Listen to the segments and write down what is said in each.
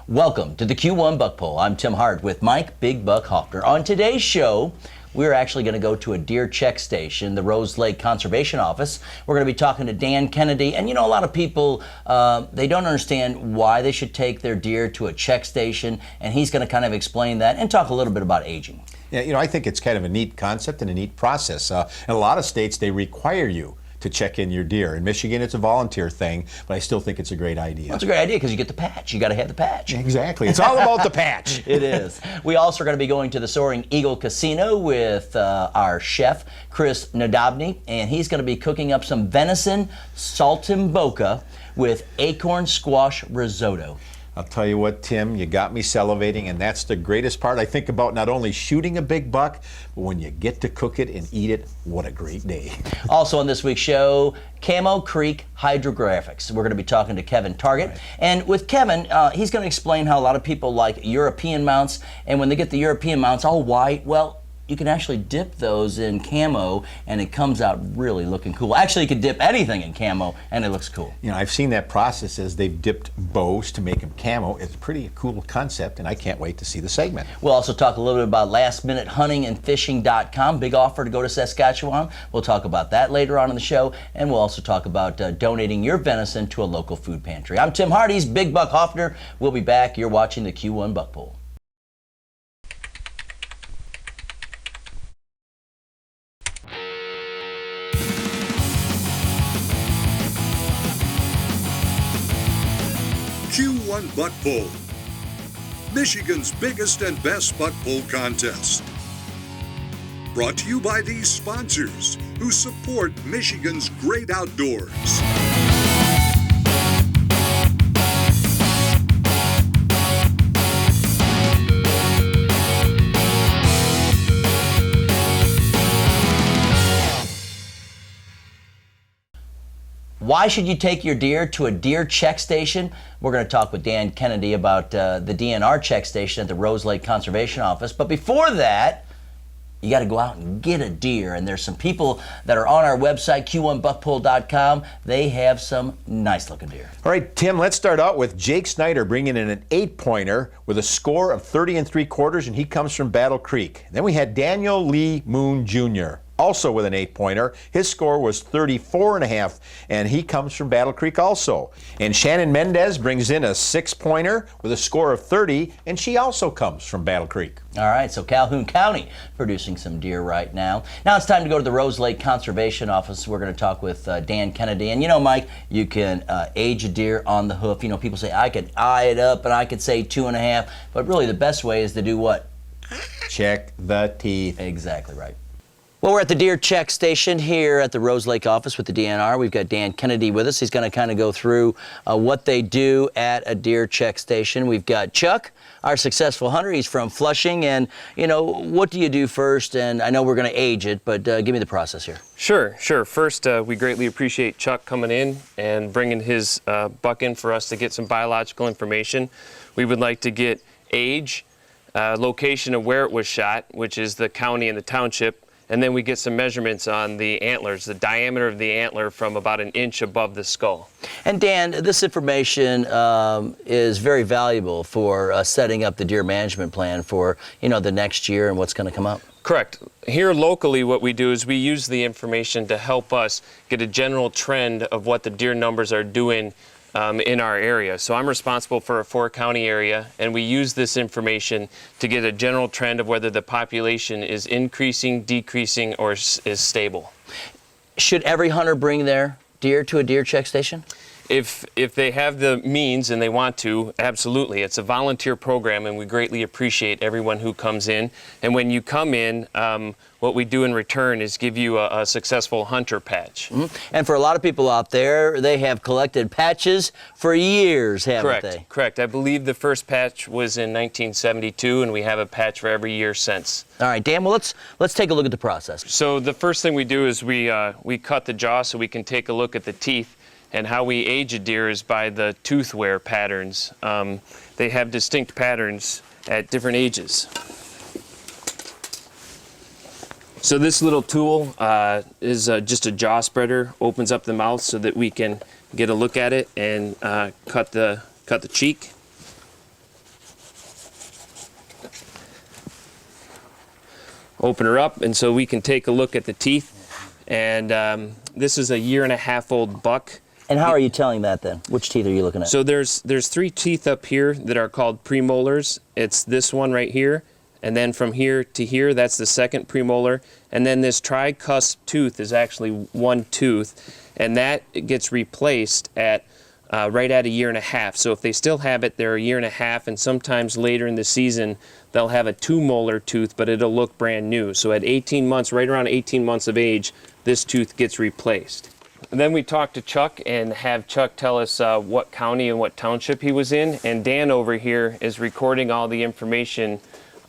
Welcome to the Q1 Buck Poll. I'm Tim Hart with Mike Big Buck Hoffner. On today's show, we're actually going to go to a deer check station, the Rose Lake Conservation Office. We're going to be talking to Dan Kennedy. And you know, a lot of people, they don't understand why they should take their deer to a check station. And he's going to kind of explain that and talk a little bit about aging. Yeah, you know, I think it's kind of a neat concept and a neat process. In a lot of states, they require you to check in your deer. In Michigan, it's a volunteer thing, but I still think it's a great idea. Well, it's a great idea because you get the patch. You got to have the patch. Exactly. It's all about the patch. It is. We also are going to be going to the Soaring Eagle Casino with our chef, Chris Nadabny, and he's going to be cooking up some venison saltimbocca with acorn squash risotto. I'll tell you what, Tim, you got me salivating, and that's the greatest part. I think about not only shooting a big buck, but when you get to cook it and eat it, what a great day. Also on this week's show, Camo Creek Hydrographics. We're going to be talking to Kevin Target. Right. And with Kevin, he's going to explain how a lot of people like European mounts, and when they get the European mounts all white, well, you can actually dip those in camo and it comes out really looking cool. Actually, you could dip anything in camo and it looks cool. You know, I've seen that process as they've dipped bows to make them camo. It's a pretty cool concept and I can't wait to see the segment. We'll also talk a little bit about lastminutehuntingandfishing.com. Big offer to go to Saskatchewan. We'll talk about that later on in the show, and we'll also talk about donating your venison to a local food pantry. I'm Tim Hardy's Big Buck Hoffner. We'll be back. You're watching the Q1 Buck Poll. Q1 Buck Poll, Michigan's biggest and best buck poll contest. Brought to you by these sponsors who support Michigan's great outdoors. Why should you take your deer to a deer check station? We're going to talk with Dan Kennedy about the DNR check station at the Rose Lake Conservation Office. But before that, you got to go out and get a deer. And there's some people that are on our website, q1buckpoll.com. They have some nice looking deer. All right, Tim, let's start out with Jake Snyder bringing in an 8-pointer with a score of 30 3/4, and he comes from Battle Creek. Then we had Daniel Lee Moon Jr., also with an 8-pointer. His score was 34.5, and he comes from Battle Creek also. And Shannon Mendez brings in a 6-pointer with a score of 30, and she also comes from Battle Creek. All right, so Calhoun County producing some deer right now. Now it's time to go to the Rose Lake Conservation Office. We're going to talk with Dan Kennedy. And you know, Mike, you can age a deer on the hoof. You know, people say, I could eye it up, and I could say 2.5. But really, the best way is to do what? Check the teeth. Exactly right. Well, we're at the deer check station here at the Rose Lake office with the DNR. We've got Dan Kennedy with us. He's going to kind of go through what they do at a deer check station. We've got Chuck, our successful hunter. He's from Flushing. And, you know, what do you do first? And I know we're going to age it, but give me the process here. Sure. First, we greatly appreciate Chuck coming in and bringing his buck in for us to get some biological information. We would like to get age, location of where it was shot, which is the county and the township. And then we get some measurements on the antlers, the diameter of the antler from about 1 inch above the skull. And Dan, this information is very valuable for setting up the deer management plan for, you know, the next year and what's going to come up. Correct. Here locally, what we do is we use the information to help us get a general trend of what the deer numbers are doing in our area. So I'm responsible for a 4-county area, and we use this information to get a general trend of whether the population is increasing, decreasing, or is stable. Should every hunter bring their deer to a deer check station? If they have the means and they want to, absolutely. It's a volunteer program, and we greatly appreciate everyone who comes in. And when you come in, what we do in return is give you a successful hunter patch. Mm-hmm. And for a lot of people out there, they have collected patches for years, haven't they? Correct. I believe the first patch was in 1972, and we have a patch for every year since. All right, Dan, well, let's take a look at the process. So the first thing we do is we cut the jaw so we can take a look at the teeth. And how we age a deer is by the tooth wear patterns. They have distinct patterns at different ages. So this little tool is just a jaw spreader, opens up the mouth so that we can get a look at it and cut the cheek. open her up, and so we can take a look at the teeth. And this is a 1.5-year-old buck. And how are you telling that then? Which teeth are you looking at? So there's 3 teeth up here that are called premolars. It's this one right here, and then from here to here, that's the second premolar. And then this tricusp tooth is actually one tooth, and that gets replaced at right at 1.5 years. So if they still have it, they're 1.5 years, and sometimes later in the season, they'll have a 2-molar tooth, but it'll look brand new. So at 18 months, right around 18 months of age, this tooth gets replaced. And then we talk to Chuck and have Chuck tell us what county and what township he was in. And Dan over here is recording all the information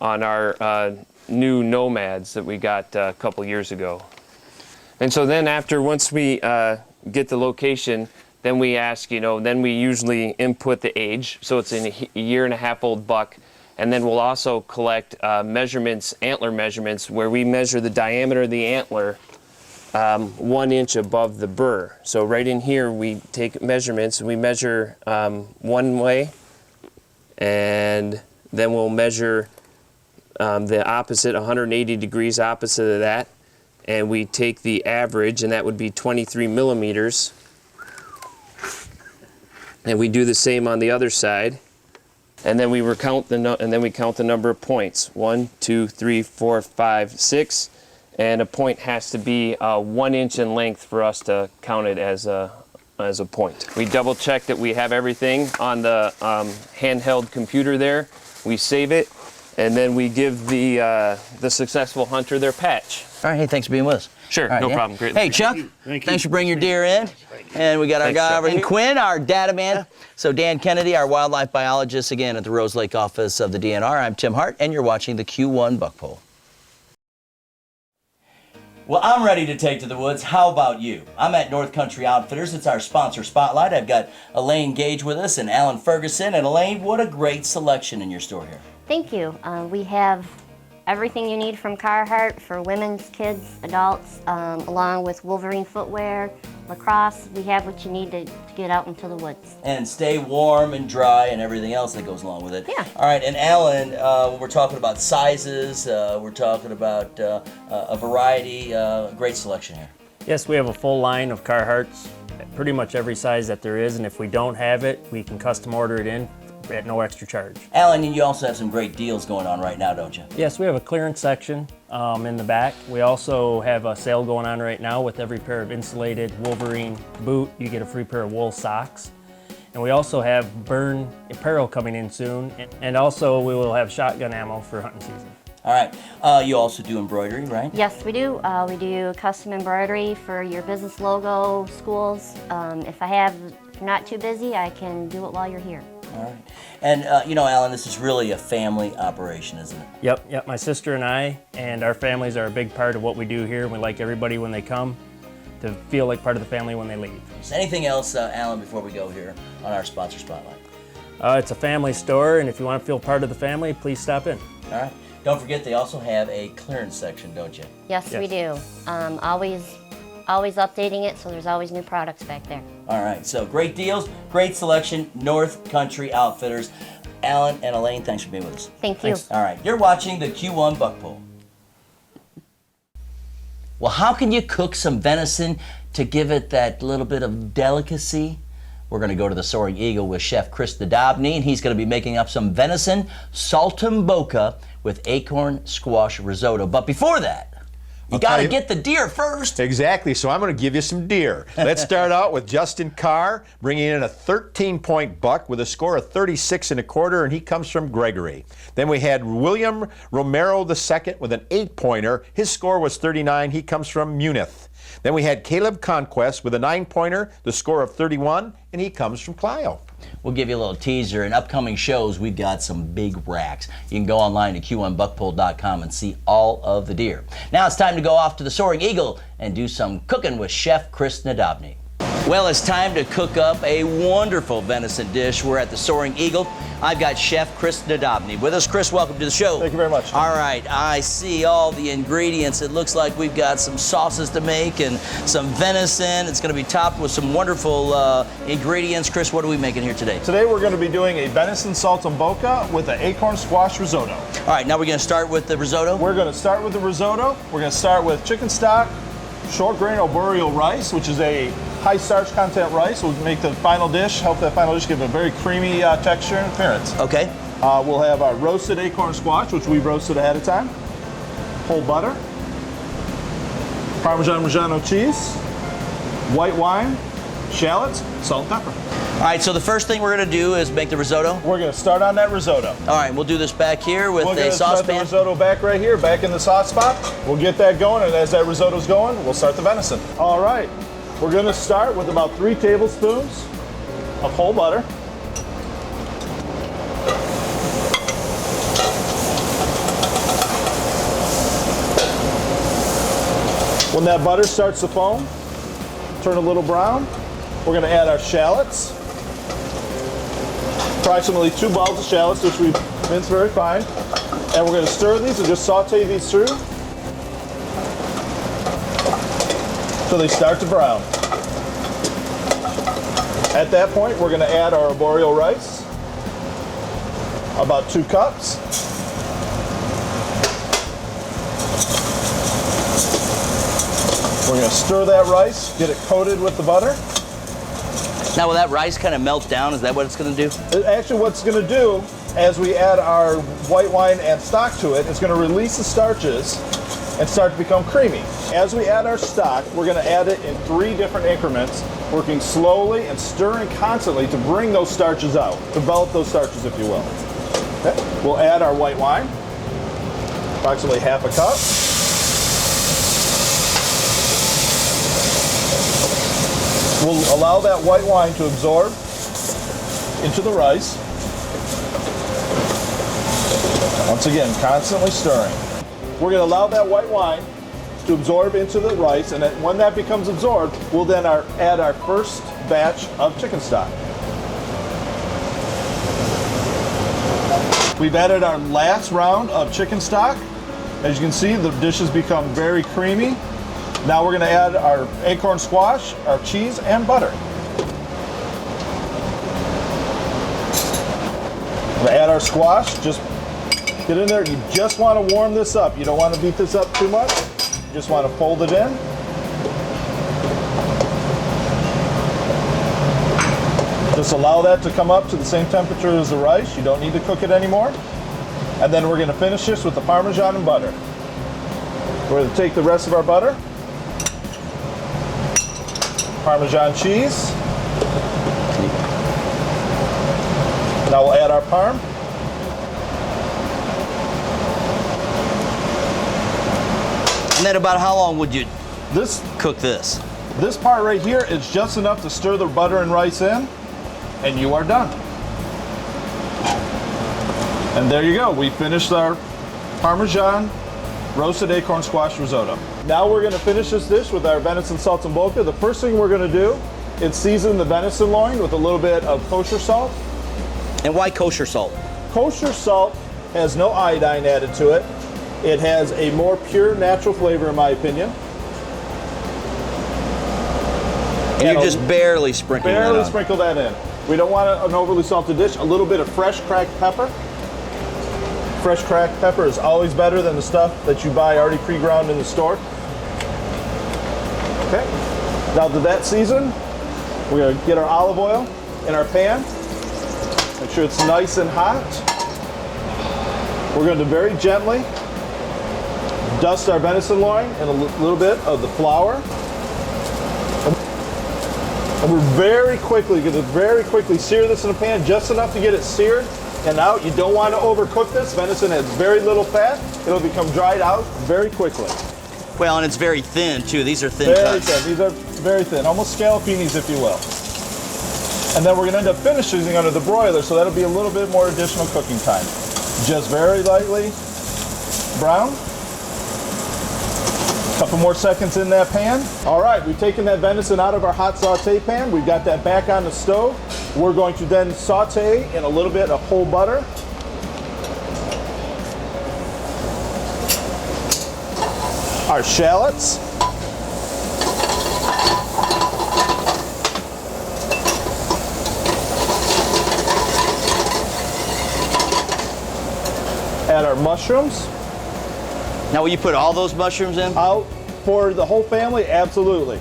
on our new nomads that we got a couple years ago. And so then once we get the location, then we ask, then we usually input the age. So it's a 1.5-year-old buck. And then we'll also collect measurements, antler measurements, where we measure the diameter of the antler 1 inch above the burr. So right in here, we take measurements and we measure one way, and then we'll measure the opposite, 180 degrees opposite of that, and we take the average, and that would be 23 millimeters. And we do the same on the other side, and then we count the number of points: 1, 2, 3, 4, 5, 6. And a point has to be 1 inch in length for us to count it as a point. We double check that we have everything on the handheld computer there. We save it, and then we give the successful hunter their patch. All right, hey, thanks for being with us. Sure, All right, no Dan. problem. Great. Hey, Chuck, thanks for bringing your deer in. And we got our Thanks, guy Chuck. over here, Quinn, our data man. So Dan Kennedy, our wildlife biologist, again at the Rose Lake office of the DNR. I'm Tim Hart, and you're watching the Q1 Buck Poll. Well, I'm ready to take to the woods. How about you? I'm at North Country Outfitters. It's our sponsor spotlight. I've got Elaine Gage with us and Alan Ferguson. And Elaine, what a great selection in your store here. Thank you. We have everything you need from Carhartt for women's, kids, adults, along with Wolverine footwear, lacrosse. We have what you need to get out into the woods. And stay warm and dry and everything else that goes along with it. Yeah. All right, and Alan, we're talking about sizes. We're talking about a variety. Great selection here. Yes, we have a full line of Carhartts, pretty much every size that there is, and if we don't have it, we can custom order it in at no extra charge. Alan, and you also have some great deals going on right now, don't you? Yes, we have a clearance section in the back. We also have a sale going on right now with every pair of insulated Wolverine boot, you get a free pair of wool socks. And we also have burn apparel coming in soon, and also we will have shotgun ammo for hunting season. All right, you also do embroidery, right? Yes, we do. We do custom embroidery for your business logo, schools. If you're not too busy, I can do it while you're here. All right. And, Alan, this is really a family operation, isn't it? Yep. My sister and I and our families are a big part of what we do here. We like everybody when they come to feel like part of the family when they leave. Is anything else, Alan, before we go here on our sponsor spotlight? It's a family store, and if you want to feel part of the family, please stop in. All right. Don't forget, they also have a clearance section, don't you? Yes, we do. Always updating it, so there's always new products back there. All right, so great deals, great selection, North Country Outfitters. Alan and Elaine, thanks for being with us. Thank you. All right, you're watching the Q1 Buck Poll. Well, how can you cook some venison to give it that little bit of delicacy? We're going to go to the Soaring Eagle with Chef Chris Nadobny, and he's going to be making up some venison saltimbocca with acorn squash risotto. But before that, you got to get the deer first. Exactly, so I'm going to give you some deer. Let's start out with Justin Carr, bringing in a 13-point buck with a score of 36.25, and he comes from Gregory. Then we had William Romero II with an 8-pointer. His score was 39. He comes from Munith. Then we had Caleb Conquest with a 9-pointer, the score of 31, and he comes from Clio. We'll give you a little teaser. In upcoming shows, we've got some big racks. You can go online to q1buckpoll.com and see all of the deer. Now it's time to go off to the Soaring Eagle and do some cooking with Chef Chris Nadobny. Well, it's time to cook up a wonderful venison dish. We're at the Soaring Eagle. I've got Chef Chris Nadobny with us. Chris, welcome to the show. Thank you very much. All right, I see all the ingredients. It looks like we've got some sauces to make and some venison. It's going to be topped with some wonderful ingredients. Chris, what are we making here today? Today we're going to be doing a venison saltimbocca with an acorn squash risotto. All right, now we're going to start with the risotto. We're going to start with the risotto. We're going to start with chicken stock, short grain arboreal rice, which is a high starch content rice. We'll make the final dish, help that final dish give a very creamy texture and appearance. Okay. We'll have our roasted acorn squash, which we roasted ahead of time, whole butter, Parmesan Reggiano cheese, white wine, shallots, salt and pepper. All right, so the first thing we're going to do is make the risotto. We're going to start on that risotto. All right, we'll do this back here with We're a going to start the saucepan. risotto back right here, back in the sauce spot. We'll get that going, and as that risotto's going, we'll start the venison. All right, we're going to start with about 3 tablespoons of whole butter. When that butter starts to foam, turn a little brown, we're going to add our shallots. Approximately 2 balls of shallots, which we mince very fine. And we're going to stir these and just saute these through until they start to brown. At that point, we're going to add our arboreal rice, about 2 cups. We're going to stir that rice, get it coated with the butter. Now, will that rice kind of melt down? Is that what it's going to do? Actually, what it's going to do, as we add our white wine and stock to it, it's going to release the starches and start to become creamy. As we add our stock, we're going to add it in 3 different increments, working slowly and stirring constantly to bring those starches out, develop those starches, if you will. Okay. We'll add our white wine, approximately half a cup. We'll allow that white wine to absorb into the rice. Once again, constantly stirring. We're going to allow that white wine to absorb into the rice, and when that becomes absorbed, we'll then add our first batch of chicken stock. We've added our last round of chicken stock. As you can see, the dish has become very creamy. Now we're going to add our acorn squash, our cheese, and butter. We're going to add our squash. Just get in there. You just want to warm this up. You don't want to beat this up too much. You just want to fold it in. Just allow that to come up to the same temperature as the rice. You don't need to cook it anymore. And then we're going to finish this with the Parmesan and butter. We're going to take the rest of our butter, Parmesan cheese. Now we'll add our parm. And then about how long would you cook this? This part right here is just enough to stir the butter and rice in, and you are done. And there you go. We finished our Parmesan roasted acorn squash risotto. Now we're going to finish this dish with our venison saltimbocca. The first thing we're going to do is season the venison loin with a little bit of kosher salt. And why kosher salt? Kosher salt has no iodine added to it. It has a more pure, natural flavor, in my opinion. And you're just barely sprinkling that Barely on. sprinkle that in. We don't want an overly salted dish. A little bit of fresh cracked pepper. Fresh cracked pepper is always better than the stuff that you buy already pre-ground in the store. Okay. Now to that season, we're going to get our olive oil in our pan. Make sure it's nice and hot. We're going to very gently dust our venison loin and a little bit of the flour. And we're very quickly going to sear this in a pan, just enough to get it seared and out. You don't want to overcook this. Venison has very little fat. It'll become dried out very quickly. Well, and it's very thin too. These are thin Very cuts. thin. These are very thin, almost scallopinis, if you will. And then we're going to end up finishing under the broiler, so that'll be a little bit more additional cooking time. Just very lightly brown. Couple more seconds in that pan. All right, we've taken that venison out of our hot saute pan. We've got that back on the stove. We're going to then saute in a little bit of whole butter. Our shallots. Add our mushrooms. Now, will you put all those mushrooms in? Out for the whole family, absolutely.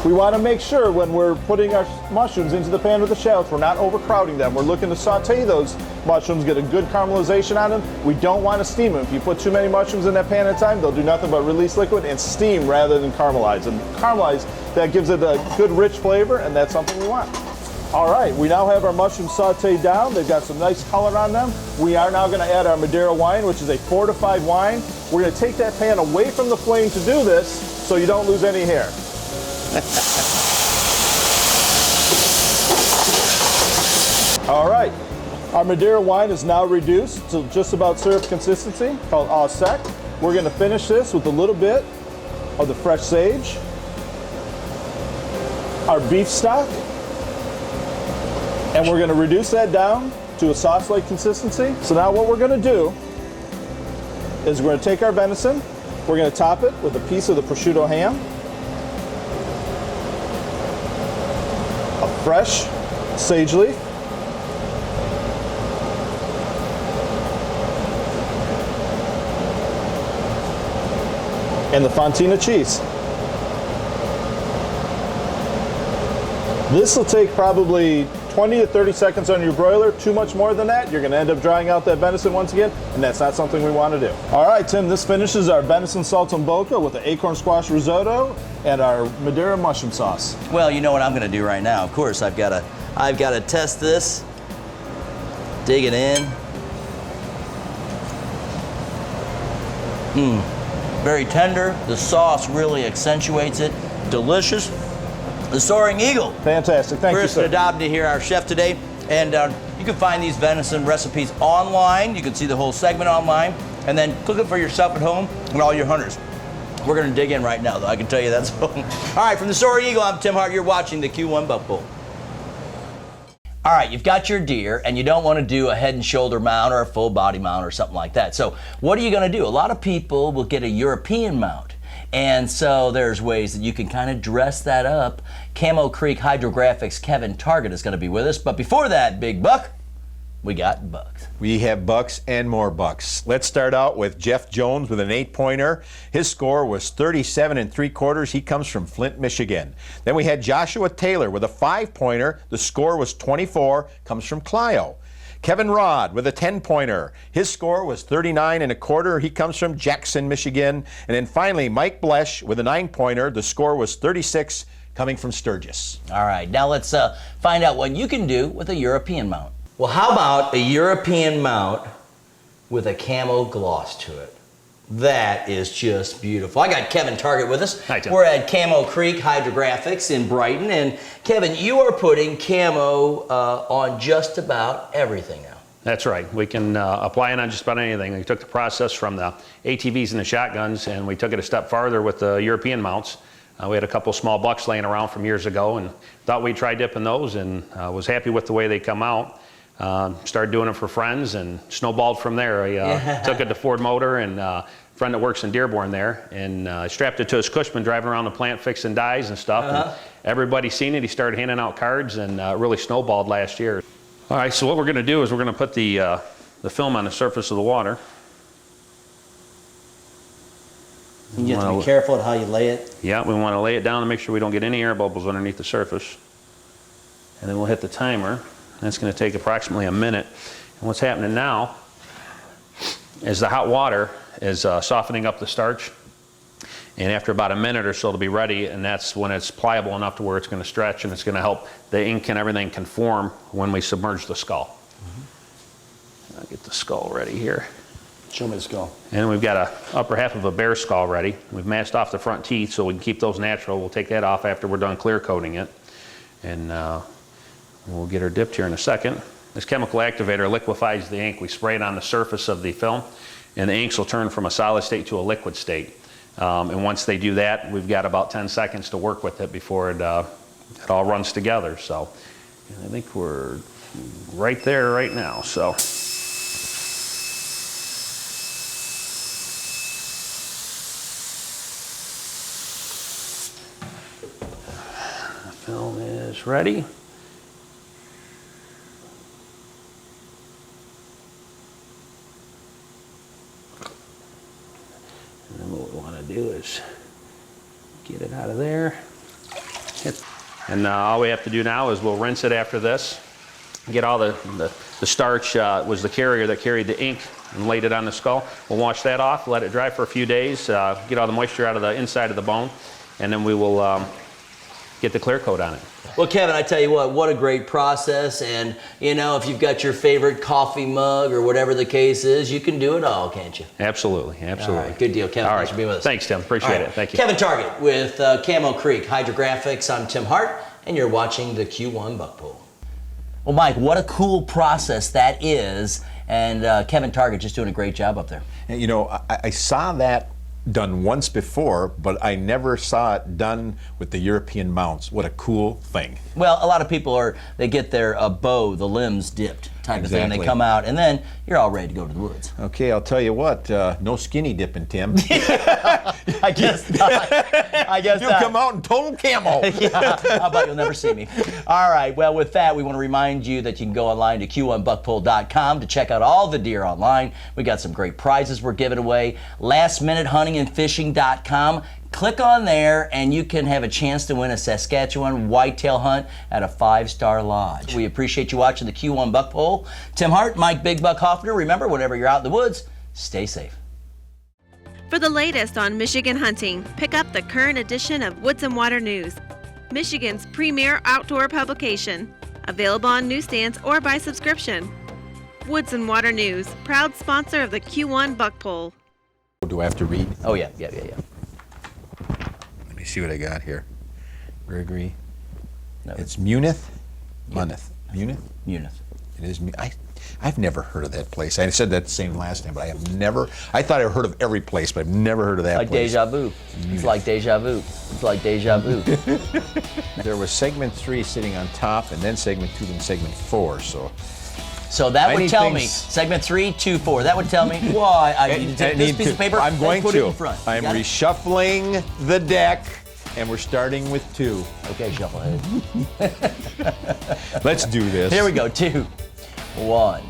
We want to make sure when we're putting our mushrooms into the pan with the shallots, we're not overcrowding them. We're looking to saute those mushrooms, get a good caramelization on them. We don't want to steam them. If you put too many mushrooms in that pan at a time, they'll do nothing but release liquid and steam rather than caramelize. And caramelize, that gives it a good rich flavor, and that's something we want. All right, we now have our mushrooms sauteed down. They've got some nice color on them. We are now going to add our Madeira wine, which is a fortified wine. We're going to take that pan away from the flame to do this so you don't lose any hair. All right, our Madeira wine is now reduced to just about syrup consistency, called au sec. We're going to finish this with a little bit of the fresh sage, our beef stock, and we're going to reduce that down to a sauce-like consistency. So now what we're going to do is we're going to take our venison, we're going to top it with a piece of the prosciutto ham, a fresh sage leaf, and the fontina cheese. This will take probably 20 to 30 seconds on your broiler. Too much more than that, you're going to end up drying out that venison once again, and that's not something we want to do. All right, Tim, this finishes our venison saltimbocca with the acorn squash risotto and our Madeira mushroom sauce. Well, you know what I'm going to do right now. Of course, I've got to test this. Dig it in. Very tender. The sauce really accentuates it. Delicious. The Soaring Eagle. Fantastic. Thank you, Chris sir. Nadabny here, our chef today. And you can find these venison recipes online. You can see the whole segment online. And then cook it for yourself at home and all your hunters. We're going to dig in right now, though. I can tell you that. So. All right, from the Soaring Eagle, I'm Tim Hart. You're watching the Q1 Buck Bowl. All right, you've got your deer, and you don't want to do a head and shoulder mount or a full body mount or something like that. So what are you going to do? A lot of people will get a European mount. And so there's ways that you can kind of dress that up. Camo Creek Hydrographics' Kevin Target is going to be with us. But before that, Big Buck, we got bucks. We have bucks and more bucks. Let's start out with Jeff Jones with an 8-pointer. His score was 37 3/4. He comes from Flint, Michigan. Then we had Joshua Taylor with a 5-pointer. The score was 24, comes from Clio. Kevin Rod with a 10-pointer. His score was 39 1/4. He comes from Jackson, Michigan. And then finally, Mike Blesh with a 9-pointer. The score was 36, coming from Sturgis. All right, now let's find out what you can do with a European mount. Well, how about a European mount with a camo gloss to it? That is just beautiful. I got Kevin Target with us. Hi, Tim. We're at Camo Creek Hydrographics in Brighton. And Kevin, you are putting camo on just about everything now. That's right. We can apply it on just about anything. We took the process from the ATVs and the shotguns, and we took it a step farther with the European mounts. We had a couple small bucks laying around from years ago and thought we'd try dipping those, and was happy with the way they come out. Started doing it for friends and snowballed from there. I took it to Ford Motor, and a friend that works in Dearborn there, and strapped it to his Cushman driving around the plant fixing dyes and stuff. And everybody seen it. He started handing out cards, and really snowballed last year. All right, so what we're going to do is we're going to put the film on the surface of the water. You have to be careful at how you lay it. Yeah, we want to lay it down and make sure we don't get any air bubbles underneath the surface. And then we'll hit the timer. That's going to take approximately a minute. And what's happening now is the hot water is softening up the starch. And after about a minute or so it'll be ready, and that's when it's pliable enough to where it's going to stretch, and it's going to help the ink and everything conform when we submerge the skull. I'll get the skull ready here. Show me the skull. And we've got a upper half of a bear skull ready. We've masked off the front teeth so we can keep those natural. We'll take that off after we're done clear coating it. And we'll get her dipped here in a second. This chemical activator liquefies the ink. We spray it on the surface of the film, and the inks will turn from a solid state to a liquid state. And once they do that, we've got about 10 seconds to work with it before it all runs together. So I think we're right there right now. So. The film is ready. And then what we want to do is get it out of there. And all we have to do now is we'll rinse it after this. Get all the starch, was the carrier that carried the ink and laid it on the skull. We'll wash that off, let it dry for a few days, get all the moisture out of the inside of the bone, and then we will get the clear coat on it. Well, Kevin, I tell you what a great process. And, you know, if you've got your favorite coffee mug or whatever the case is, you can do it all, can't you? Absolutely, absolutely. All right, good deal, Kevin. All Thanks right. for being with us. Thanks, Tim. Appreciate it. Thank you. Kevin Target with Camo Creek Hydrographics. I'm Tim Hart, and you're watching the Q1 Buck Pull. Well, Mike, what a cool process that is. And Kevin Target just doing a great job up there. And, you know, I saw that done once before, but I never saw it done with the European mounts. What a cool thing. Well, a lot of people they get their bow, the limbs dipped type of thing. They come out, and then you're all ready to go to the woods. Okay, I'll tell you what, no skinny dipping, Tim. I guess not. I guess You'll not. come out in total camo. Yeah, how about you'll never see me. All right, well, with that, we want to remind you that you can go online to q1buckpull.com to check out all the deer online. We got some great prizes we're giving away. Lastminutehuntingandfishing.com. Click on there and you can have a chance to win a Saskatchewan whitetail hunt at a 5-star lodge. We appreciate you watching the Q1 Buck Pull. Tim Hart, Mike Big Buck Hoffner. Remember, whenever you're out in the woods, stay safe. For the latest on Michigan hunting, pick up the current edition of Woods and Water News, Michigan's premier outdoor publication. Available on newsstands or by subscription. Woods and Water News, proud sponsor of the Q1 Buck Pull. Do I have to read? Oh, yeah. Let me see what I got here. Gregory. No. It's Munith? Munith. Munith? Munith. It is. I've never heard of that place. I said that same last time, but I have never. I thought I heard of every place, but I've never heard of that Like place. deja vu. It's like deja vu. It's like deja vu. There was segment 3 sitting on top, and then segment 2, then segment 4. So that I would need tell me, things- segment 3, 2, 4. That would tell me why I need to take this piece of paper I'm going and put to. it in front. You I'm got it? reshuffling the deck, and we're starting with 2. Okay, shuffle ahead. Let's do this. Here we go. 2, 1.